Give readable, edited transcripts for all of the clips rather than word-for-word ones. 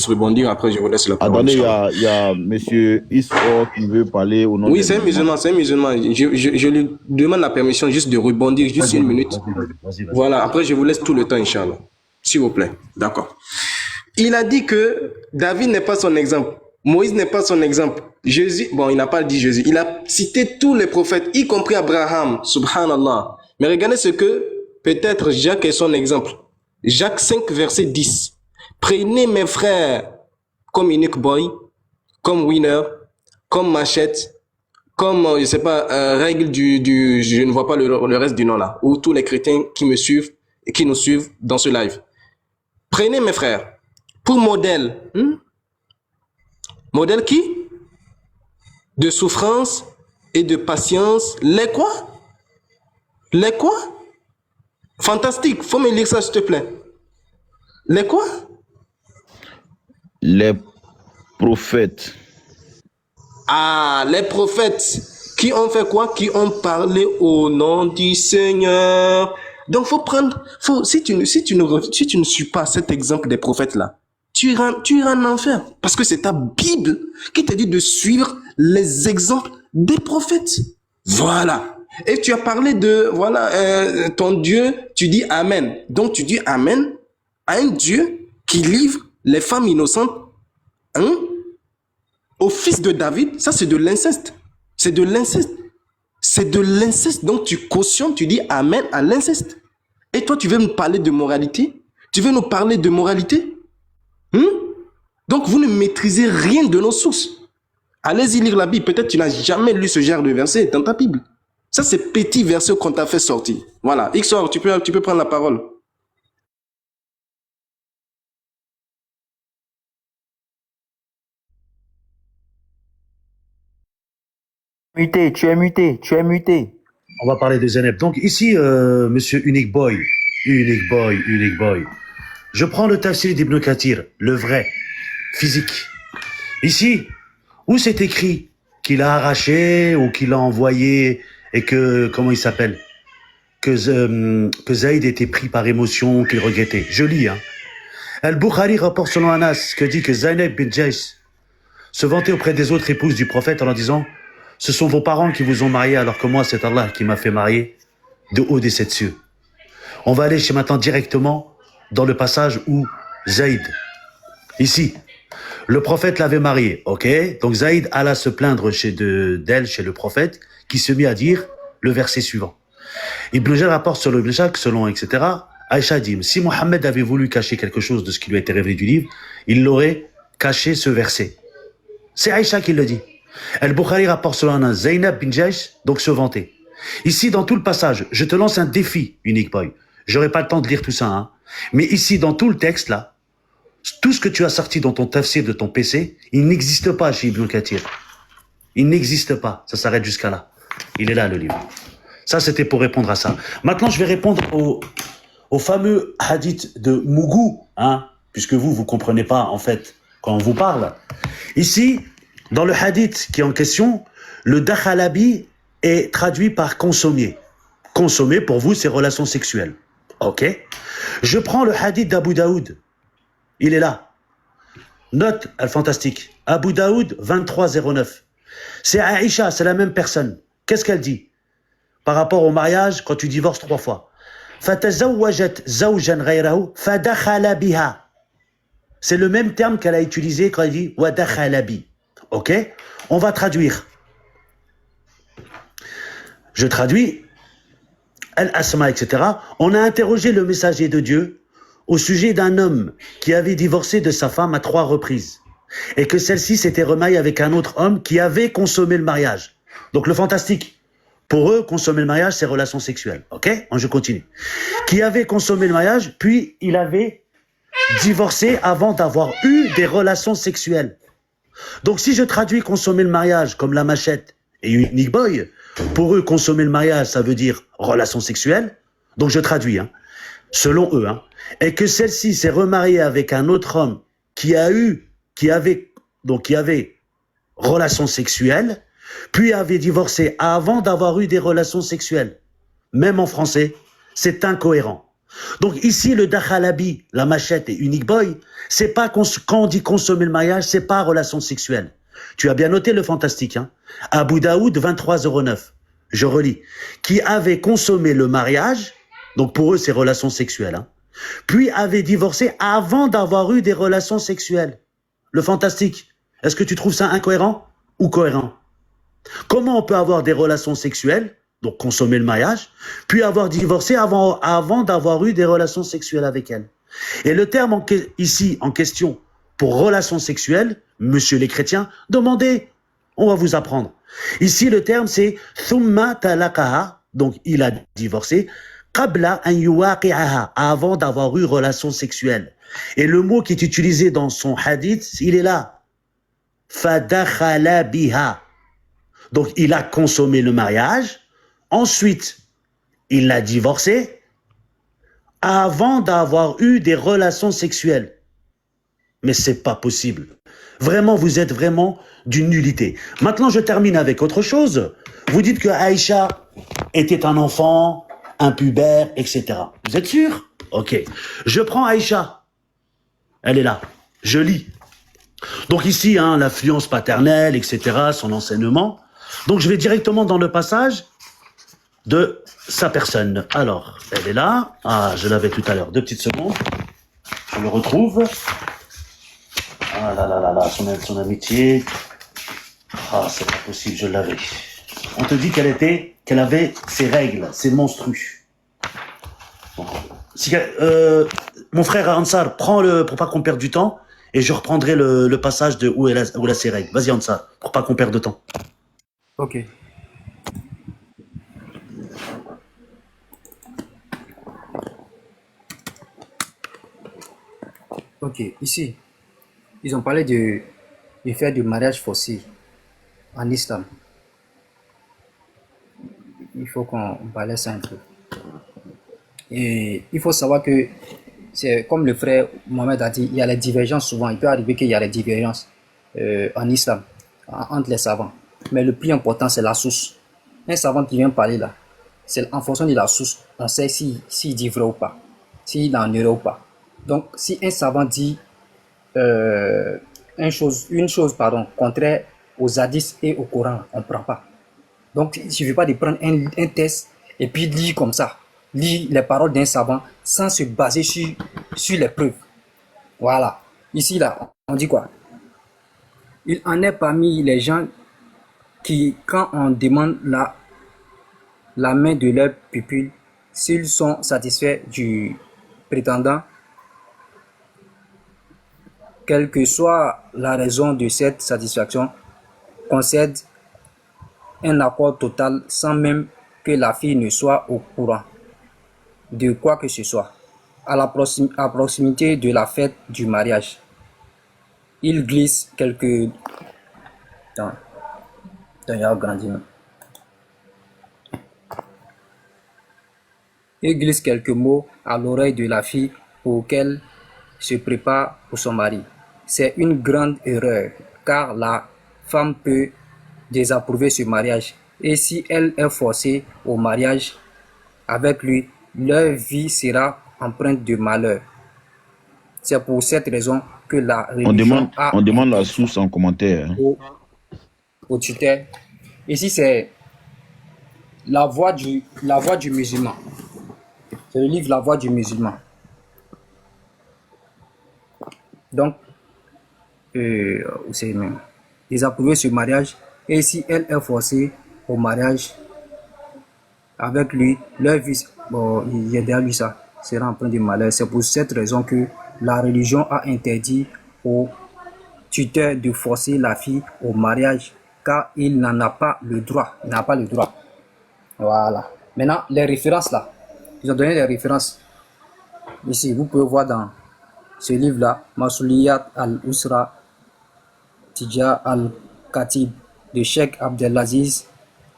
rebondir, après je vous laisse la parole. Attendez, il y a monsieur Isor qui veut parler au nom Oui, des c'est un musulmans. musulman, c'est un musulman. Je lui demande la permission juste de rebondir, juste une minute. Voilà, après je vous laisse tout le temps, Inch'Allah. S'il vous plaît. D'accord. Il a dit que David n'est pas son exemple. Moïse n'est pas son exemple. Jésus, bon, il n'a pas dit Jésus. Il a cité tous les prophètes, y compris Abraham, subhanallah. Mais regardez ce que peut-être Jacques est son exemple. Jacques 5, verset 10. Prenez mes frères comme Unique Boy, comme Winner, comme Machette, comme, je sais pas, règle je ne vois pas le reste du nom là, ou tous les chrétiens qui me suivent et qui nous suivent dans ce live. Prenez mes frères pour modèle. Modèle qui? De souffrance et de patience. Les quoi? Les quoi? Fantastique. Faut me lire ça, s'il te plaît. Les quoi? Les prophètes. Ah, les prophètes qui ont fait quoi? Qui ont parlé au nom du Seigneur. Donc, si tu ne suis pas cet exemple des prophètes là, tu iras en enfer. Parce que c'est ta Bible qui te dit de suivre les exemples des prophètes. Voilà. Et tu as parlé de, voilà, ton Dieu, tu dis Amen. Donc, tu dis Amen à un Dieu qui livre les femmes innocentes, au fils de David. Ça, c'est de l'inceste. C'est de l'inceste. C'est de l'inceste. Donc, tu cautionnes, tu dis Amen à l'inceste. Et toi, tu veux nous parler de moralité? Tu veux nous parler de moralité? Donc, vous ne maîtrisez rien de nos sources. Allez-y lire la Bible. Peut-être tu n'as jamais lu ce genre de verset dans ta Bible. Ça, c'est petit verset qu'on t'a fait sortir. Voilà. XOR, tu peux prendre la parole. Muté, tu es muté, tu es muté. On va parler de Zeynep. Donc ici, monsieur Unique Boy, je prends le tafsir d'Ibn Kathir, le vrai, physique. Ici, où c'est écrit qu'il a arraché ou qu'il a envoyé et que, comment il s'appelle, que Zaïd était pris par émotion, qu'il regrettait. Je lis, hein. Al-Bukhari rapporte selon Anas que dit que Zaynep bin Jais se vantait auprès des autres épouses du prophète en leur disant « Ce sont vos parents qui vous ont marié alors que moi, c'est Allah qui m'a fait marier de haut des sept cieux. » On va aller maintenant directement dans le passage où Zaïd, ici, le prophète l'avait marié, ok? Donc Zaïd alla se plaindre chez le prophète qui se mit à dire le verset suivant. Ibn Jal rapporte sur le Ibn Jal, selon etc. Aïcha dit, si Mohammed avait voulu cacher quelque chose de ce qui lui a été révélé du livre, il l'aurait caché ce verset. C'est Aïcha qui le dit. Al-Bukhari rapporte selon Zaynab bin Jaish, donc se vanter. Ici, dans tout le passage, je te lance un défi, Unique Boy. J'aurai pas le temps de lire tout ça, hein. Mais ici, dans tout le texte, là, tout ce que tu as sorti dans ton tafsir de ton PC, il n'existe pas chez Ibn Kathir. Il n'existe pas. Ça s'arrête jusqu'à là. Il est là, le livre. Ça, c'était pour répondre à ça. Maintenant, je vais répondre au fameux hadith de Mougou, hein, puisque vous comprenez pas, en fait, quand on vous parle. Ici, dans le hadith qui est en question, le dakhalabi est traduit par consommer. Consommer, pour vous, c'est relations sexuelles. Ok? Je prends le hadith d'Abu Daoud. Il est là. Note, elle fantastique. Abu Daoud 2309. C'est Aïcha, c'est la même personne. Qu'est-ce qu'elle dit? Par rapport au mariage, quand tu divorces 3 fois. فَتَزَوَّجَتْ زَوْجًا غَيْرَهُ فَدَخَلَ بِهَا. C'est le même terme qu'elle a utilisé quand elle dit وَدَخَلَ بِي. Ok? On va traduire. Je traduis. Al-Asma, etc. On a interrogé le messager de Dieu au sujet d'un homme qui avait divorcé de sa femme à 3 reprises et que celle-ci s'était remariée avec un autre homme qui avait consommé le mariage. Donc le fantastique, pour eux, consommer le mariage, c'est relation sexuelle. Ok? Je continue. Qui avait consommé le mariage, puis il avait divorcé avant d'avoir eu des relations sexuelles. Donc si je traduis consommer le mariage comme la machette et Unique Boy, pour eux, consommer le mariage, ça veut dire relation sexuelle. Donc je traduis, hein, selon eux, hein, et que celle-ci s'est remariée avec un autre homme qui avait relation sexuelle, puis avait divorcé avant d'avoir eu des relations sexuelles. Même en français, c'est incohérent. Donc ici, le dakhalabi, la machette et unique boy, c'est pas quand on dit consommer le mariage, c'est pas relation sexuelle. Tu as bien noté le fantastique, hein. Abu Daoud, 23,09 €. Je relis. Qui avait consommé le mariage, donc pour eux, c'est relation sexuelle, hein, puis avait divorcé avant d'avoir eu des relations sexuelles. Le fantastique. Est-ce que tu trouves ça incohérent ou cohérent? Comment on peut avoir des relations sexuelles, donc consommer le mariage, puis avoir divorcé avant d'avoir eu des relations sexuelles avec elle? Et le terme ici en question pour relations sexuelles, monsieur les chrétiens, demandez, on va vous apprendre. Ici, le terme c'est thumma talaqaha, donc il a divorcé, qabla an yuwaqi'aha, avant d'avoir eu relation sexuelle. Et le mot qui est utilisé dans son hadith, il est là. Fadakhala biha. Donc il a consommé le mariage, ensuite il l'a divorcé avant d'avoir eu des relations sexuelles. Mais c'est pas possible. Vraiment, vous êtes vraiment d'une nullité. Maintenant, je termine avec autre chose. Vous dites que Aïcha était un enfant, un pubère, etc. Vous êtes sûr? Ok. Je prends Aïcha. Elle est là. Je lis. Donc ici, hein, l'influence paternelle, etc., son enseignement. Donc je vais directement dans le passage de sa personne. Alors, elle est là. Ah, je l'avais tout à l'heure. 2 petites secondes. Je le retrouve. Ah là là là là, son amitié. Ah, c'est pas possible, je l'avais. On te dit qu'elle avait ses règles, ses menstrues. Bon. Mon frère Ansar, prends-le pour pas qu'on perde du temps, et je reprendrai le passage de où elle a ses règles. Vas-y Ansar, pour pas qu'on perde de temps. Ok. Ok, ici, ils ont parlé du fait du mariage forcé en islam. Il faut qu'on balaie ça un peu. Et il faut savoir que c'est comme le frère Mohamed a dit, il y a les divergences souvent. Il peut arriver qu'il y a les divergences en islam, entre les savants. Mais le plus important, c'est la source. Un savant qui vient parler là, c'est en fonction de la source, on sait s'il dit vrai ou pas, s'il en erreur ou pas. Donc, si un savant dit une chose, contraire aux hadiths et au Coran, on ne prend pas. Donc, il ne suffit pas de prendre un texte et puis lire comme ça, lire les paroles d'un savant sans se baser sur les preuves. Voilà. Ici, là, on dit quoi? Il en est parmi les gens qui, quand on demande la main de leur pupille, s'ils sont satisfaits du prétendant, quelle que soit la raison de cette satisfaction, concède un accord total sans même que la fille ne soit au courant de quoi que ce soit, à proximité de la fête du mariage. Il glisse quelques... Attends, il a grandi. Il glisse quelques mots à l'oreille de la fille pour qu'elle se prépare pour son mari. C'est une grande erreur, car la femme peut désapprouver ce mariage. Et si elle est forcée au mariage avec lui, leur vie sera empreinte de malheur. C'est pour cette raison que la religion on demande la source en commentaire. Au tuteur. Ici, c'est la voix du musulman. C'est le livre La Voix du musulman. Donc, c'est même désapprouver ce mariage. Et si elle est forcée au mariage avec lui, leur vie, bon, il y a derrière lui ça, sera empreint de malheur. C'est pour cette raison que la religion a interdit au tuteur de forcer la fille au mariage, car il n'en a pas le droit. Il n'a pas le droit. Voilà. Maintenant, les références là. Ils ont donné les références. Ici, vous pouvez voir dans ce livre-là, Masouliyat al-Usra Tija al-Khatib de Cheikh Abdelaziz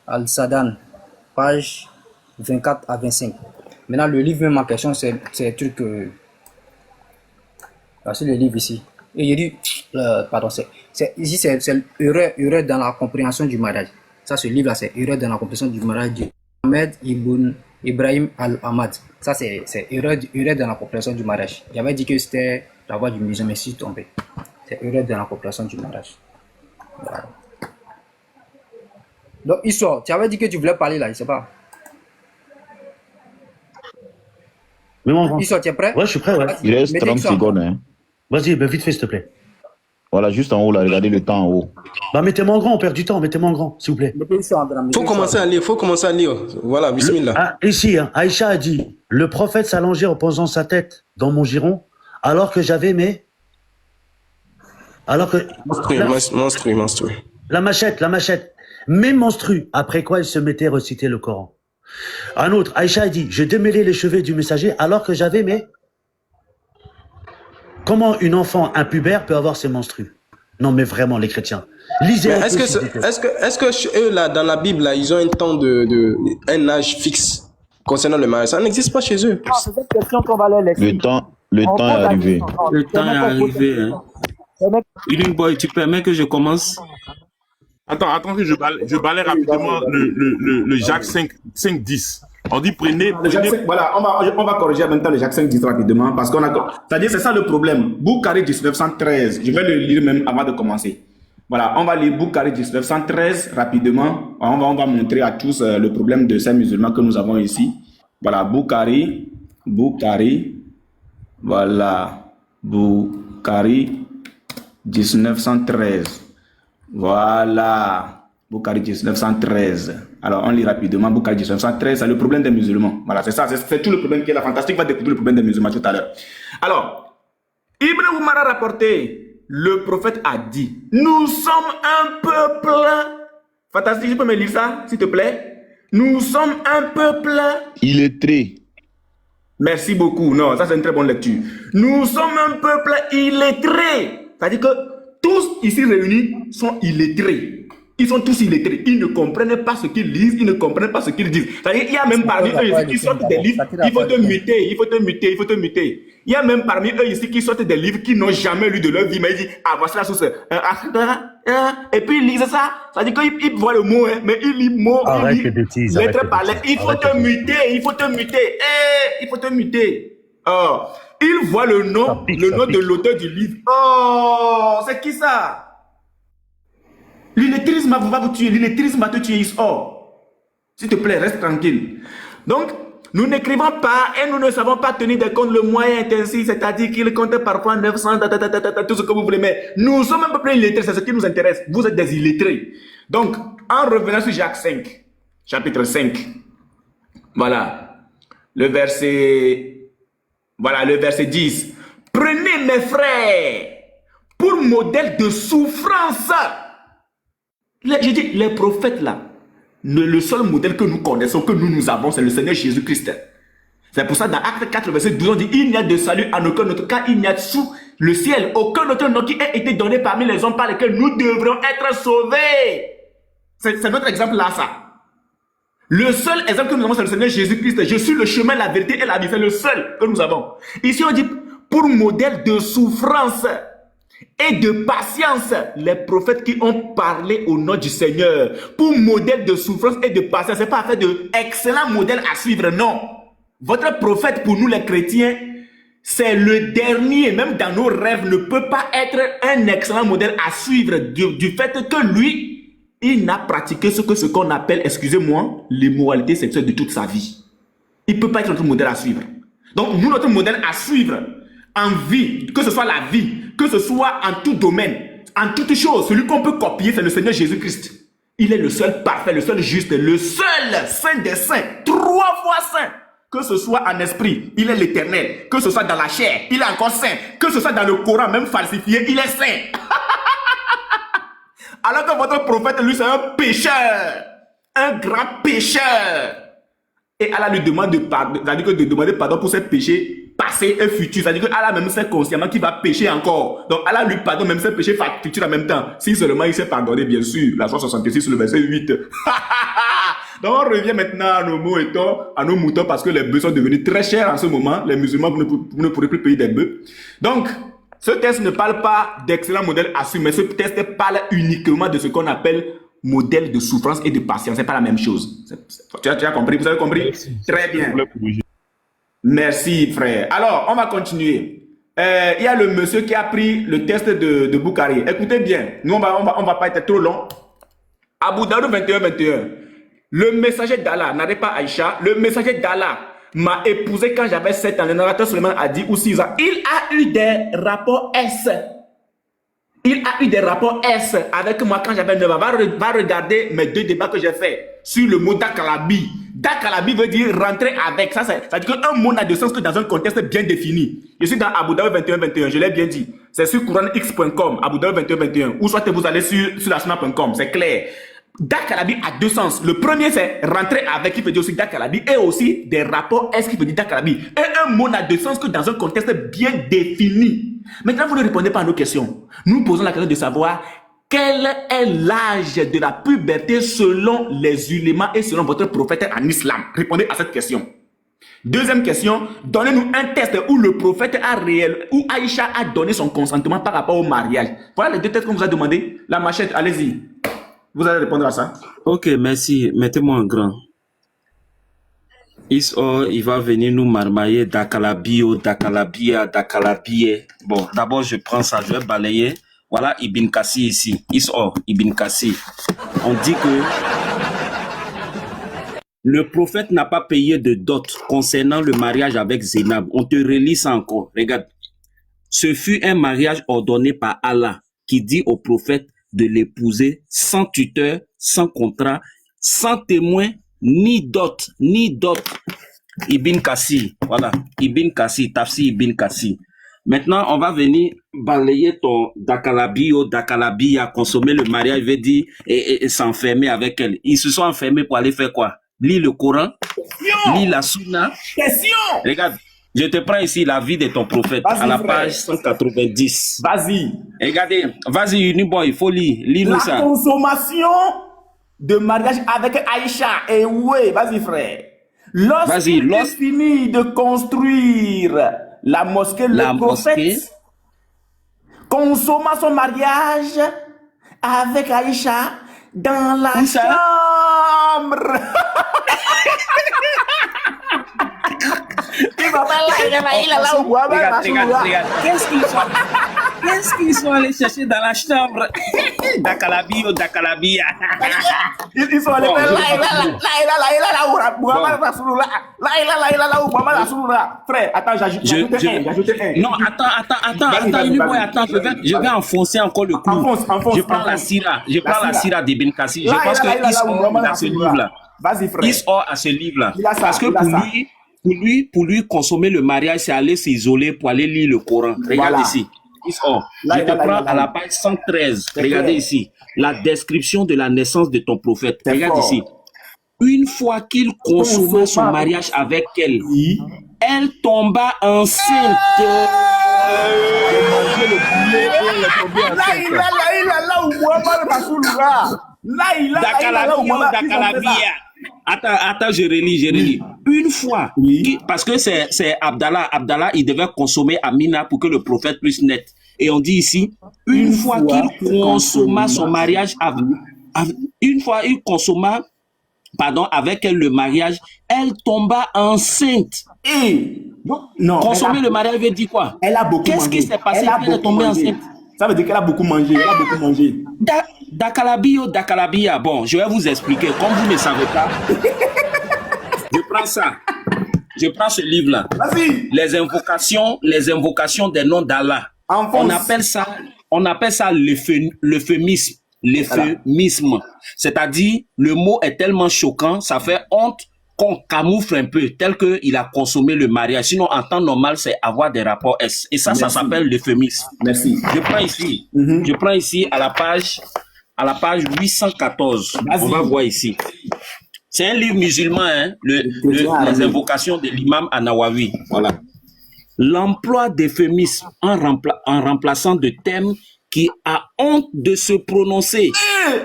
al-Sadan, page 24 à 25. Maintenant, le livre même en question, c'est un truc... c'est le livre ici. Et il dit... pardon, ici, c'est erreur dans la compréhension du mariage. Ça, ce livre-là, c'est erreur dans la compréhension du mariage de Ahmed Ibn Ibrahim Al-Ahmad. Ça, c'est erreur dans la compréhension du mariage. J'avais dit que c'était la voix du musulman, mais je suis tombé. C'est erreur dans la compréhension du mariage. Voilà. Donc, Issor, tu avais dit que tu voulais parler là, je ne sais pas. Mais mon grand. Issor, tu es prêt? Ouais, je suis prêt, ouais. Il reste Mettez 30 Issor. secondes. Hein. Vas-y, ben vite fait, s'il te plaît. Voilà, juste en haut, là, regardez le temps en haut. Bah, mettez-moi en grand, on perd du temps, mettez-moi en grand, s'il vous plaît. Mettez Issor en drame. Faut commencer à lire, faut commencer à lire. Voilà, bismillah. Ah, ici, hein, Aïcha a dit, le prophète s'allongeait en posant sa tête dans mon giron, alors que j'avais mes... Alors que... Monstrueux. La machette. Mes menstrues. Après quoi, il se mettait à reciter le Coran. Un autre, Aïcha a dit, je démêlais les cheveux du messager, alors que j'avais mes... Comment une enfant impubère peut avoir ses menstrues? Non, mais vraiment, les chrétiens. Lisez. Mais est-ce que eux, là, dans la Bible, là, ils ont un temps un âge fixe concernant le mariage? Ça n'existe pas chez eux. C'est cette question qu'on va leur laisser. Le temps est arrivé. Le temps est arrivé. Hein. Healing Boy, tu permets que je commence? Attends que je balaie rapidement le Jacques 5.10. On dit prenez... Voilà, on va corriger en même temps le Jacques 5.10 rapidement parce qu'on a... C'est-à-dire, c'est ça le problème. Boukhari 1913, je vais le lire même avant de commencer. Voilà, on va lire Boukhari 1913 rapidement. On va montrer à tous le problème de ces musulmans que nous avons ici. Voilà, Boukhari, voilà, Boukhari 1913. Voilà, Boukhari 1913. Alors, on lit rapidement Boukhari 1913, c'est le problème des musulmans. Voilà, c'est ça, c'est tout le problème qui est là. Fantastique va découvrir le problème des musulmans tout à l'heure. Alors, Ibn Umar a rapporté, le prophète a dit, nous sommes un peuple. Fantastique, je peux me lire ça, s'il te plaît? Nous sommes un peuple. Illettré. Merci beaucoup. Non, ça c'est une très bonne lecture. Nous sommes un peuple illettré. C'est-à-dire que tous ici réunis sont illettrés. Ils sont tous illettrés. Ils ne comprennent pas ce qu'ils lisent. Ils ne comprennent pas ce qu'ils disent. C'est-à-dire qu'il y a même parmi eux ici qui sortent des livres. Il faut te muter. Il y a même parmi eux ici qui sortent des livres qu'ils n'ont jamais lu de leur vie. Mais ils disent, ah, voici la source. Et puis ils lisent ça. C'est-à-dire qu'ils voient le mot, mais ils lisent mot. Arrête les bêtises. Lettre par lettre. Il faut te muter. Oh. Il voit le nom de l'auteur du livre. Oh, c'est qui ça? L'illettrisme va vous tuer. L'illettrisme va te tuer. Oh, s'il te plaît, reste tranquille. Donc, nous n'écrivons pas et nous ne savons pas tenir des comptes. Le moyen est ainsi, c'est-à-dire qu'il compte parfois 900, tout ce que vous voulez. Mais nous sommes un peu plus illettrés, c'est ce qui nous intéresse. Vous êtes des illettrés. Donc, en revenant sur Jacques 5, chapitre 5, voilà, le verset 10. Prenez mes frères pour modèle de souffrance. J'ai dit, les prophètes là, le seul modèle que nous connaissons, que nous avons, c'est le Seigneur Jésus-Christ. C'est pour ça, dans Acte 4, verset 12, on dit, il n'y a de salut en aucun autre cas, il n'y a sous le ciel aucun autre nom qui ait été donné parmi les hommes par lesquels nous devrions être sauvés. C'est notre exemple là, ça. Le seul exemple que nous avons, c'est le Seigneur Jésus-Christ. Je suis le chemin, la vérité et la vie. C'est le seul que nous avons. Ici, on dit, pour modèle de souffrance et de patience, les prophètes qui ont parlé au nom du Seigneur, pour modèle de souffrance et de patience, c'est pas fait de excellent modèle à suivre, non. Votre prophète, pour nous les chrétiens, c'est le dernier, même dans nos rêves, ne peut pas être un excellent modèle à suivre du fait que lui, il n'a pratiqué ce qu'on appelle, excusez-moi, l'immoralité sexuelle de toute sa vie. Il ne peut pas être notre modèle à suivre. Donc, nous, notre modèle à suivre, en vie, que ce soit la vie, que ce soit en tout domaine, en toute chose, celui qu'on peut copier, c'est le Seigneur Jésus-Christ. Il est le seul parfait, le seul juste, le seul saint des saints, 3 fois saint. Que ce soit en esprit, il est l'éternel. Que ce soit dans la chair, il est encore saint. Que ce soit dans le Coran, même falsifié, il est saint. Alors que votre prophète, lui, c'est un pécheur. Un grand pécheur. Et Allah lui demande de pardon, c'est-à-dire que de demander pardon pour ses péchés passés et futurs. C'est-à-dire que Allah même sait consciemment qu'il va pécher encore. Donc Allah lui pardonne même ses péchés futurs en même temps. Si seulement il s'est pardonné, bien sûr. La 166, le verset 8. Donc on revient maintenant à nos moutons, parce que les bœufs sont devenus très chers en ce moment. Les musulmans, vous ne pourrez plus payer des bœufs. Donc, ce texte ne parle pas d'excellent modèle à suivre, mais ce texte parle uniquement de ce qu'on appelle modèle de souffrance et de patience. C'est pas la même chose. Tu as compris? Vous avez compris? Très bien. Merci, frère. Alors, on va continuer. Il y a le monsieur qui a pris le test de Boukari. Écoutez bien, nous, on va pas être trop long. Abu Daoud 21-21. Le messager d'Allah, n'arrête pas Aïcha, le messager d'Allah m'a épousé quand j'avais 7 ans. Le narrateur Suleiman a dit, ou 6 ans. Il a eu des rapports S. Il a eu des rapports S avec moi quand j'avais 9 ans. Va regarder mes 2 débats que j'ai fait sur le mot Dakalabi. Dakalabi veut dire rentrer avec. Ça veut dire qu'un mot n'a de sens que dans un contexte bien défini. Je suis dans Abu Daoud 21-21, je l'ai bien dit. C'est sur couranx.com, Abu Daoud 21-21. Ou soit vous allez sur la sunna.com, c'est clair. Dakalabi a 2 sens. Le premier, c'est rentrer avec, qui veut dire aussi Dakalabi, et aussi des rapports S qui veut dire Dakalabi. Et un mot n'a de sens que dans un contexte bien défini. Maintenant, vous ne répondez pas à nos questions. Nous posons la question de savoir quel est l'âge de la puberté selon les ulémas et selon votre prophète en islam. Répondez à cette question. Deuxième question, donnez-nous un test où le prophète a réel, où Aïcha a donné son consentement par rapport au mariage. Voilà les 2 tests qu'on vous a demandé. La machette, allez-y. Vous allez répondre à ça. Ok, merci. Mettez-moi en grand. Il va venir nous marmailler Dakalabio, Dakalabia, Dakalabie. Bon, d'abord, je prends ça, je vais balayer. Voilà Ibn Kassi ici. Ibn Kassi. On dit que le prophète n'a pas payé de dot concernant le mariage avec Zainab. On te relit ça encore. Regarde. Ce fut un mariage ordonné par Allah qui dit au prophète de l'épouser sans tuteur, sans contrat, sans témoin, ni dot. Ibn Kassi, voilà, Ibn Kassi, Tafsir Ibn Kassi. Maintenant, on va venir balayer ton Dakalabi ou Dakalabi à consommer le mariage, veut dire, et s'enfermer avec elle. Ils se sont enfermés pour aller faire quoi? Lis le Coran, lis la Sunna. Question. Regarde. Je te prends ici la vie de ton prophète à la page 190. Vas-y. Regardez, vas-y, Uniboy, il faut lire. Lis-nous ça. La consommation de mariage avec Aïcha. Et oui, vas-y, frère. Lorsqu'il est fini de construire la mosquée, le prophète consomma son mariage avec Aïcha dans la chambre. Regarde. Qu'est-ce qu'ils sont allés chercher dans la chambre? Dakalabi ou Dakalabia. Ils sont allés faire frère, attends, j'ajoute un. Non, attends, je vais enfoncer encore le clou. Je prends la sira d'Ibn Kassi. Je pense que Isor a ce livre-là. Vas-y, frère. Isor a ce livre-là. Parce que pour lui, consommer le mariage, c'est aller s'isoler pour aller lire le Coran. Regarde ici. Je te prends à la page 113. Regardez ici. La description de la naissance de ton prophète. Regarde ici. Une fois qu'il consomma son mariage avec elle, elle tomba enceinte. Attends, je relis. Une fois, parce que c'est Abdallah, il devait consommer Amina pour que le prophète puisse naître. Et on dit ici, une fois qu'il consomma son mariage, avec elle le mariage, elle tomba enceinte. Non, consommer le mariage veut dire quoi? Elle a beaucoup mangé. Qu'est-ce qui s'est passé quand elle est tombée enceinte? Ça veut dire qu'elle a beaucoup mangé. Dakalabia. Bon, je vais vous expliquer. Comme vous ne savez pas, je prends ce livre-là. Vas-y. Les invocations des noms d'Allah. On appelle ça l'euphémisme. L'euphémisme. C'est-à-dire, le mot est tellement choquant, ça fait honte qu'on camoufle un peu, tel qu'il a consommé le mariage. Sinon, en temps normal, c'est avoir des rapports S. Et ça s'appelle l'euphémisme. Merci. Je prends ici à la page 814. On va voir ici. C'est un livre musulman, hein, les invocations de l'imam An-Nawawi. Voilà. L'emploi d'euphémisme en remplaçant de termes qui a honte de se prononcer.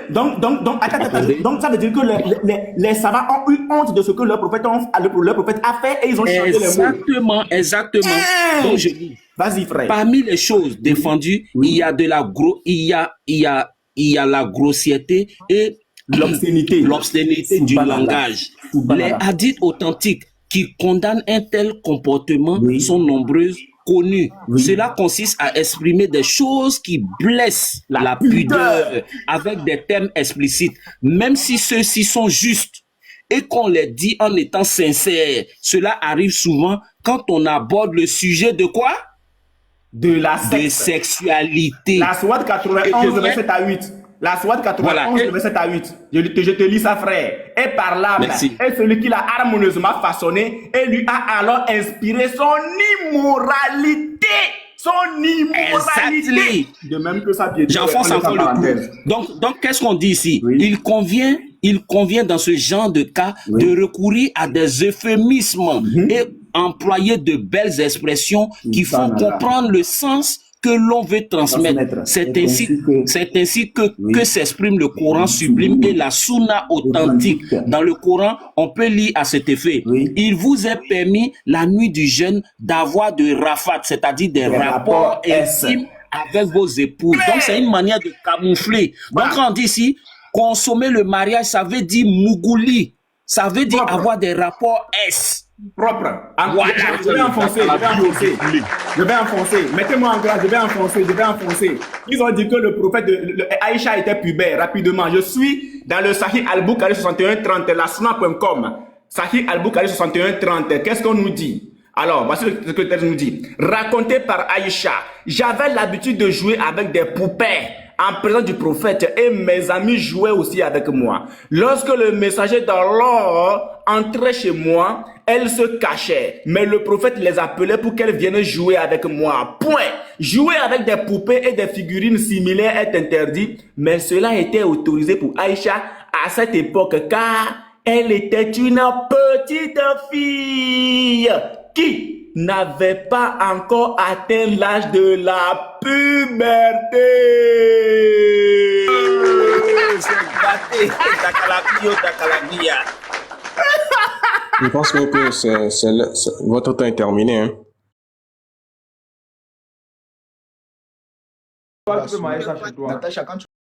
Donc, ça veut dire que les savants ont eu honte de ce que leur prophète a fait et ils ont changé les mots. Exactement. Donc je dis, vas-y, frère. Parmi les choses défendues, il y a la grossièreté et L'obscénité. L'obscénité du langage. Les hadiths authentiques qui condamnent un tel comportement sont nombreuses, connues. Cela consiste à exprimer des choses qui blessent la pudeur avec des termes explicites, même si ceux-ci sont justes et qu'on les dit en étant sincères. Cela arrive souvent quand on aborde le sujet de quoi? De la De sexualité. La SWAT 91, le verset à 8. La SWAT 91, le verset à 8. Je te lis ça, frère. Et par là, et celui qui l'a harmonieusement façonné et lui a alors inspiré son immoralité. Son immoralité. Exactly. De même que ça, pied. J'enfonce encore le coup. Donc qu'est-ce qu'on dit ici? Il convient dans ce genre de cas de recourir à des euphémismes et employer de belles expressions qui font comprendre le sens que l'on veut transmettre. C'est ainsi que s'exprime le Coran sublime et la Sunna authentique. Dans le Coran, on peut lire à cet effet. Il vous est permis la nuit du jeûne d'avoir de rafat, c'est-à-dire des rapports intimes avec vos épouses. Donc c'est une manière de camoufler. Donc quand on dit ici, consommer le mariage, ça veut dire mougouli. Ça veut dire avoir des rapports S. Propre. Voilà. Je vais enfoncer. Mettez-moi en grâce, je vais enfoncer. Ils ont dit que le prophète Aïcha était pubère. Rapidement, je suis dans le Sahih Al-Bukhari 6130, la sunna.com. Sahih Al-Bukhari 6130. Qu'est-ce qu'on nous dit? Alors, voici ce que le texte nous dit. Raconté par Aïcha, j'avais l'habitude de jouer avec des poupées en présence du prophète et mes amis jouaient aussi avec moi. Lorsque le messager d'Allah entrait chez moi, elles se cachaient, mais le prophète les appelait pour qu'elles viennent jouer avec moi. Point. Jouer avec des poupées et des figurines similaires est interdit, mais cela était autorisé pour Aïcha à cette époque car elle était une petite fille qui n'avait pas encore atteint l'âge de la puberté. Je pense même que votre temps est terminé. Hein. Natacha, quand tu